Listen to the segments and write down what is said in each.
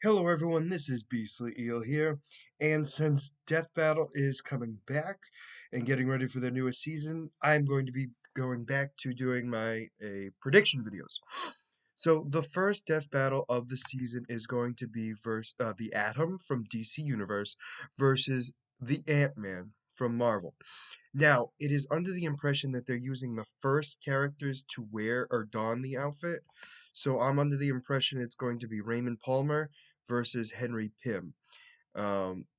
Hello everyone, this is Beastly Eel here, and since Death Battle is coming back and getting ready for their newest season, I'm going to be going back to doing my prediction videos. So the first Death Battle of the season is going to be the Atom from DC Universe versus the Ant-Man from Marvel. Now, it is under the impression that they're using the first characters to wear or don the outfit. So I'm under the impression it's going to be Raymond Palmer versus Henry Pym.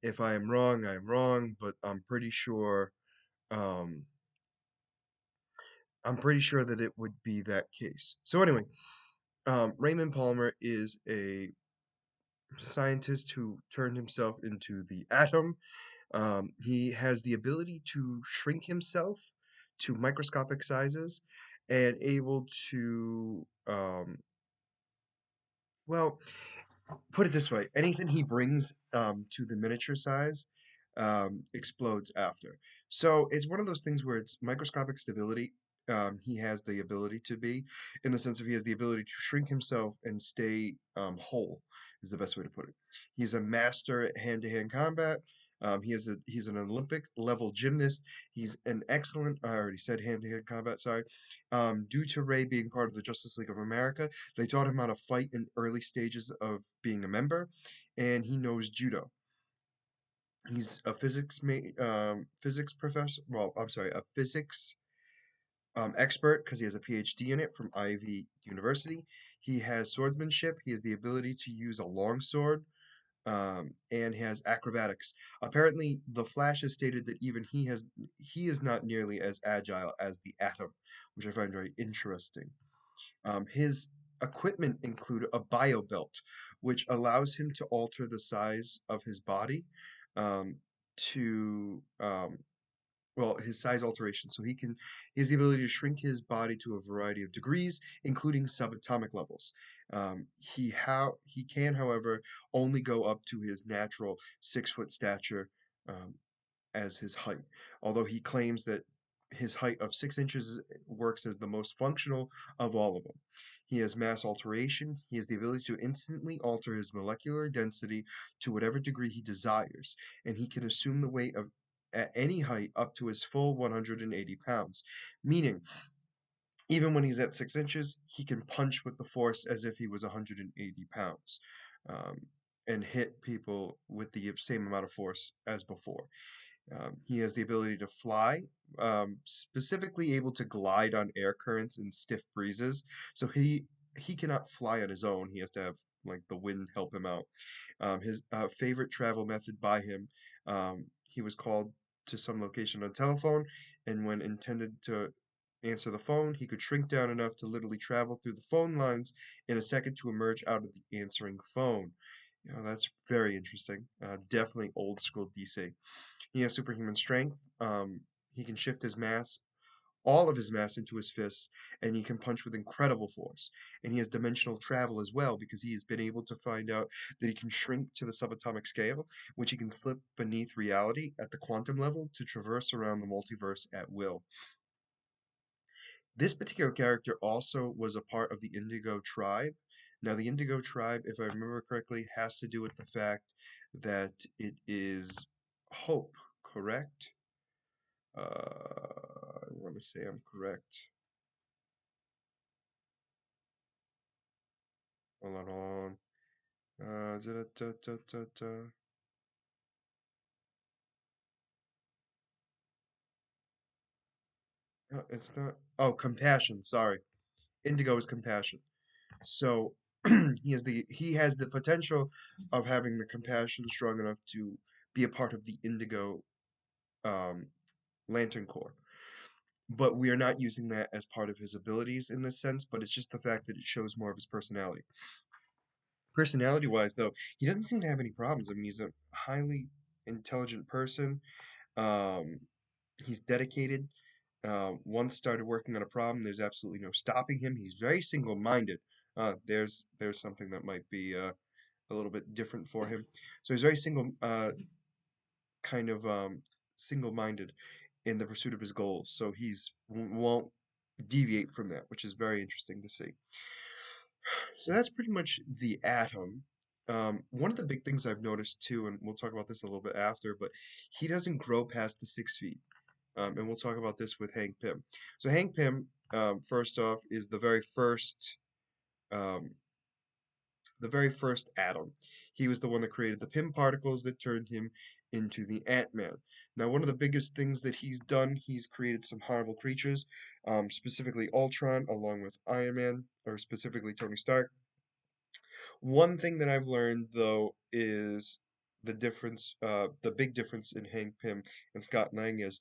If I am wrong, I am wrong, but um, I'm pretty sure that it would be that case. So anyway, Raymond Palmer is a scientist who turned himself into the atom. He has the ability to shrink himself to microscopic sizes and able to, well, put it this way, anything he brings to the miniature size explodes after. So it's one of those things where it's microscopic stability. He has the ability to be, in the sense of he has the ability to shrink himself and stay whole, is the best way to put it. He's a master at hand-to-hand combat. He's an Olympic level gymnast. He's an excellent, I already said hand-to-hand combat, sorry. Due to Ray being part of the Justice League of America, they taught him how to fight in early stages of being a member, and he knows judo. He's a physics professor. Well, I'm sorry, a physics expert because he has a PhD in it from Ivy University. He has swordsmanship. He has the ability to use a long sword, and has acrobatics. Apparently, the Flash has stated that he is not nearly as agile as the Atom, which I find very interesting. His equipment include a bio belt, which allows him to alter the size of his body um, to his size alteration. So he has the ability to shrink his body to a variety of degrees, including subatomic levels. He can, however, only go up to his natural 6 foot stature um, as his height. Although he claims that his height of 6 inches works as the most functional of all of them. He has mass alteration. He has the ability to instantly alter his molecular density to whatever degree he desires, and he can assume the weight of at any height up to his full 180 pounds, meaning even when he's at 6 inches, he can punch with the force as if he was 180 pounds um, and hit people with the same amount of force as before. He has the ability to fly, specifically able to glide on air currents and stiff breezes. So he cannot fly on his own. He has to have like the wind help him out. His favorite travel method by him, he was called to some location on telephone, and when intended to answer the phone, he could shrink down enough to literally travel through the phone lines in a second to emerge out of the answering phone. That's very interesting. Definitely old school DC. He has superhuman strength. He can shift his mass, all of his mass, into his fists, and he can punch with incredible force. And he has dimensional travel as well because he has been able to find out that he can shrink to the subatomic scale, which he can slip beneath reality at the quantum level to traverse around the multiverse at will. This particular character also was a part of the Indigo tribe. Now, the Indigo tribe, if I remember correctly, has to do with the fact that it is hope, correct? I want to say I'm correct. Hold on, hold on. No, it's not. Oh, compassion. Sorry, Indigo is compassion. So he has the potential of having the compassion strong enough to be a part of the Indigo um, Lantern Corps. But we are not using that as part of his abilities in this sense, but it's just the fact that it shows more of his personality. Personality wise, though, he doesn't seem to have any problems. I mean, he's a highly intelligent person. Um, he's dedicated. Once started working on a problem, there's absolutely no stopping him. He's very single-minded. There's something that might be a little bit different for him. So he's very kind of single-minded in the pursuit of his goals. So he's won't deviate from that, which is very interesting to see. So that's pretty much the Atom. One of the big things I've noticed too, and we'll talk about this a little bit after, but he doesn't grow past the 6 feet. And we'll talk about this with Hank Pym. So Hank Pym, first off, is um, the very first atom. He was the one that created the Pym particles that turned him into the Ant-Man. Now, one of the biggest things that he's done, he's created some horrible creatures, specifically Ultron, along with Iron Man, or specifically Tony Stark. One thing that I've learned though is the big difference in Hank Pym and Scott Lang is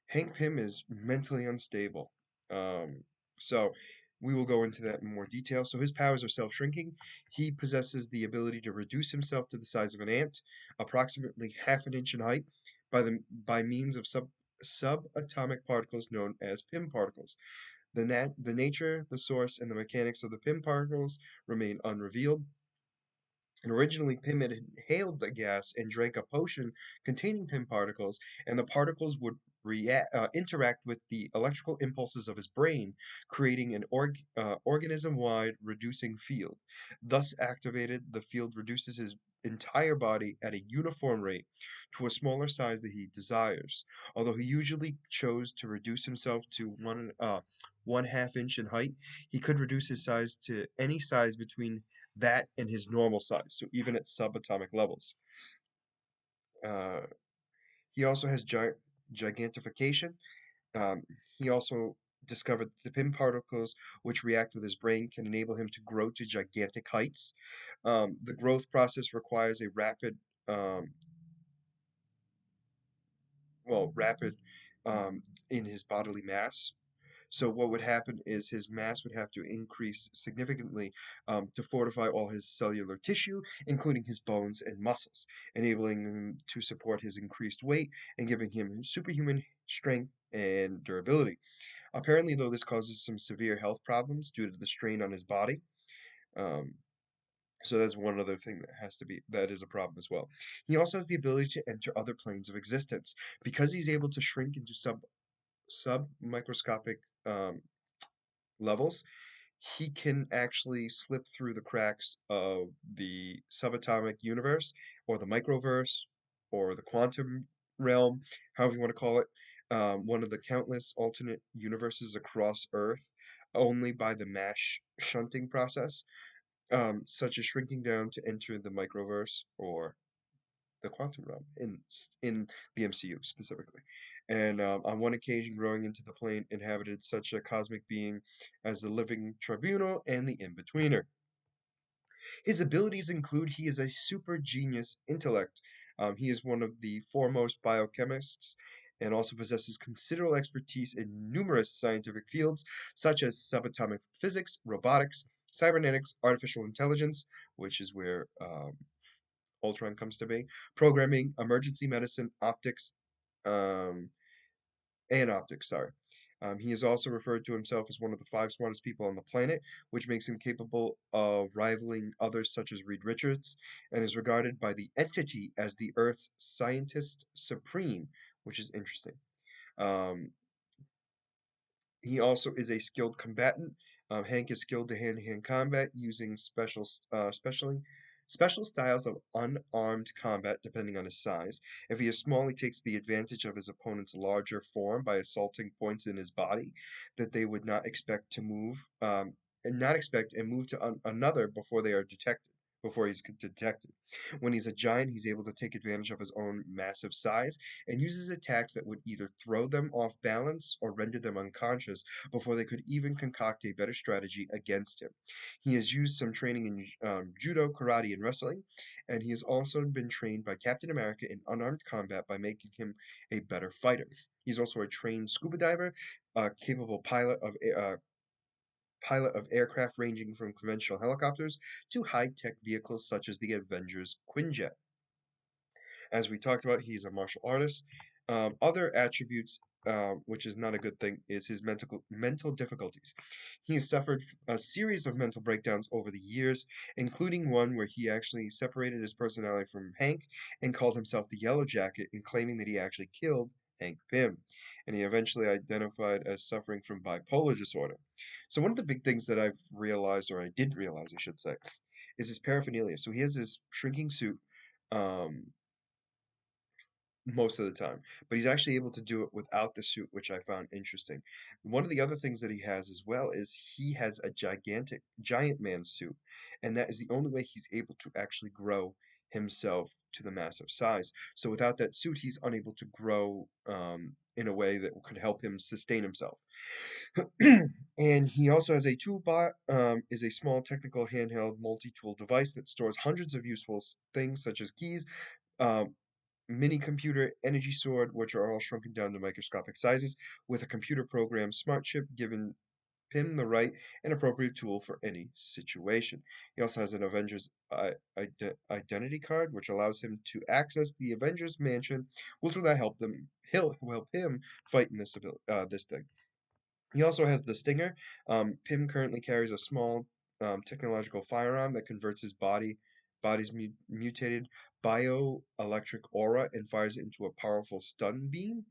Hank Pym is mentally unstable. Um, so we will go into that in more detail. So his powers are self-shrinking. He possesses the ability to reduce himself to the size of an ant, approximately half an inch in height, by means of subatomic particles known as Pym particles. The nature, the source, and the mechanics of the Pym particles remain unrevealed. And originally, Pym had inhaled the gas and drank a potion containing Pym particles, and the particles would interact with the electrical impulses of his brain, creating an organism-wide reducing field. Thus activated, the field reduces his entire body at a uniform rate to a smaller size that he desires. Although he usually chose to reduce himself to 1/2 inch in height, he could reduce his size to any size between that and his normal size, so even at subatomic levels. Uh, he also has gigantification. Um, he also discovered the Pym particles, which react with his brain, can enable him to grow to gigantic heights. The growth process requires a um, rapid in his bodily mass. So what would happen is his mass would have to increase significantly to fortify all his cellular tissue, including his bones and muscles, enabling him to support his increased weight and giving him superhuman strength and durability. Apparently, though, this causes some severe health problems due to the strain on his body. Um, so that's one other thing that is a problem as well. He also has the ability to enter other planes of existence because he's able to shrink into submicroscopic um, levels. He can actually slip through the cracks of the subatomic universe or the microverse or the quantum realm, however you want to call it, one of the countless alternate universes across Earth, only by the mass shunting process, such as shrinking down to enter the microverse or the quantum realm in the MCU specifically. And on one occasion, growing into the plane inhabited such a cosmic being as the living tribunal and the in-betweener. His abilities include he is a super genius intellect. He is one of the foremost biochemists and also possesses considerable expertise in numerous scientific fields such as subatomic physics, robotics, cybernetics, artificial intelligence, which is where Ultron comes to be, programming, emergency medicine, um, optics, sorry. He is also referred to himself as one of the five smartest people on the planet, which makes him capable of rivaling others such as Reed Richards, and is regarded by the entity as the Earth's scientist supreme, which is interesting. Um, he also is a skilled combatant. Hank is skilled to hand-to-hand combat using special styles of unarmed combat depending on his size. If he is small, he takes the advantage of his opponent's larger form by assaulting points in his body that they would not expect to move, and not expect and move to another before he's detected. When he's a giant, he's able to take advantage of his own massive size and uses attacks that would either throw them off balance or render them unconscious before they could even concoct a better strategy against him. He has used some training in judo, karate, and wrestling, and he has also been trained by Captain America in unarmed combat by making him a better fighter. He's also a trained scuba diver, capable pilot of aircraft ranging from conventional helicopters to high-tech vehicles such as the Avengers Quinjet. As we talked about, he's a martial artist. Other attributes, which is not a good thing, is his mental difficulties. He has suffered a series of mental breakdowns over the years, including one where he actually separated his personality from Hank and called himself the Yellow Jacket, in claiming that he actually killed Hank Pym. And he eventually identified as suffering from bipolar disorder. So one of the big things that I've realized, or I did realize, I should say, is his paraphernalia. So he has this shrinking suit, um, most of the time, but he's actually able to do it without the suit, which I found interesting. One of the other things that he has as well is he has a giant man suit, and that is the only way he's able to actually grow himself to the massive size. So without that suit, he's unable to grow in a way that could help him sustain himself. And he also has a toolbot, is a small technical handheld multi-tool device that stores hundreds of useful things such as keys, um, mini computer, energy sword, which are all shrunken down to microscopic sizes, with a computer program smart chip giving him the right and appropriate tool for any situation. He also has an Avengers identity card, which allows him to access the Avengers mansion, which will help them. He'll help him fight in this thing. He also has the Stinger. Pym currently carries a small technological firearm that converts his body's mutated bioelectric aura and fires it into a powerful stun beam.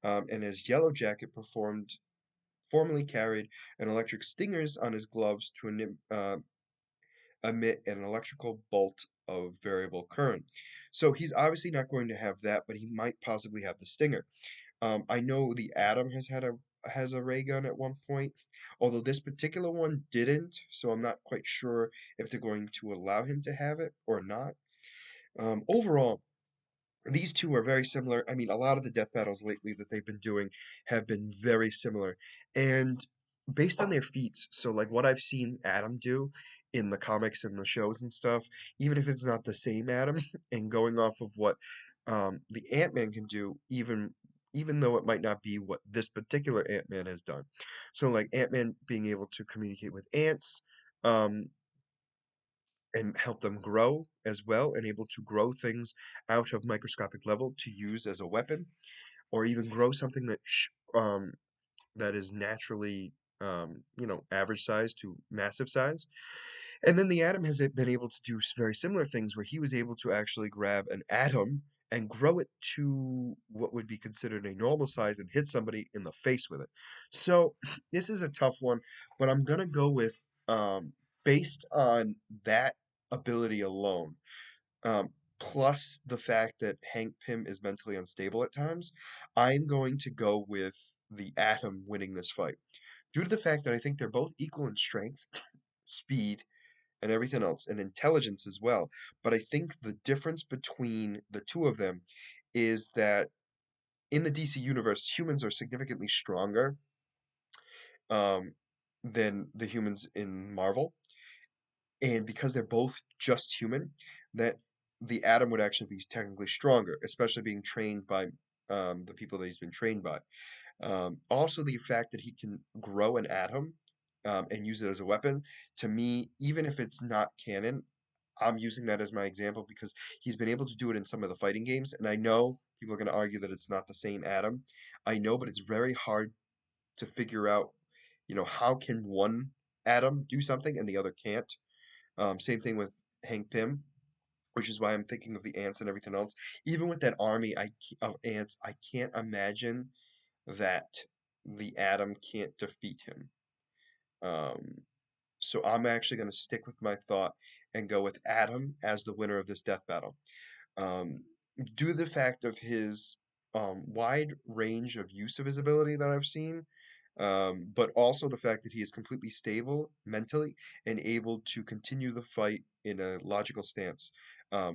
And his Yellow Jacket formerly carried an electric stingers on his gloves to emit an electrical bolt of variable current. So he's obviously not going to have that, but he might possibly have the Stinger. I know the Atom has a ray gun at one point, although this particular one didn't, so I'm not quite sure if they're going to allow him to have it or not. Overall, these two are very similar. I mean, a lot of the death battles lately that they've been doing have been very similar. And based on their feats, so like what I've seen Adam do in the comics and the shows and stuff, even if it's not the same Adam, and going off of what the Ant-Man can do, even though it might not be what this particular Ant-Man has done. So like Ant-Man being able to communicate with ants, um, and help them grow as well, and able to grow things out of microscopic level to use as a weapon, or even grow something that is naturally average size to massive size. And then the atom has been able to do very similar things where he was able to actually grab an atom and grow it to what would be considered a normal size and hit somebody in the face with it. So this is a tough one, but I'm gonna go with based on that ability alone, um, plus the fact that Hank Pym is mentally unstable at times, I'm going to go with the Atom winning this fight. Due to the fact that I think they're both equal in strength, speed, and everything else, and intelligence as well. But I think the difference between the two of them is that in the DC universe, humans are significantly stronger um, than the humans in Marvel. And because they're both just human, that the Atom would actually be technically stronger, especially being trained by the people that he's been trained by. Also, the fact that he can grow an atom and use it as a weapon, to me, even if it's not canon, I'm using that as my example because he's been able to do it in some of the fighting games. And I know people are going to argue that it's not the same atom. I know, but it's very hard to figure out, how can one atom do something and the other can't? Same thing with Hank Pym, which is why I'm thinking of the ants and everything else. Even with that army of ants, I can't imagine that the atom can't defeat him. Um, so I'm actually going to stick with my thought and go with Atom as the winner of this death battle. Um, Due to the fact of his wide range of use of his ability that I've seen, but also the fact that he is completely stable mentally and able to continue the fight in a logical stance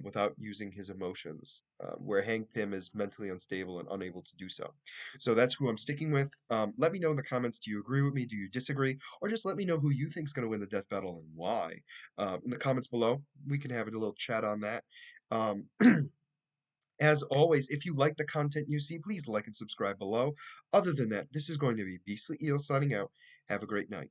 without using his emotions, where Hank Pym is mentally unstable and unable to do so. So that's who I'm sticking with. Let me know in the comments, do you agree with me? Do you disagree? Or just let me know who you think is going to win the death battle and why. In the comments below, we can have a little chat on that. Um, As always, if you like the content you see, please like and subscribe below. Other than that, this is going to be Beastly Eel signing out. Have a great night.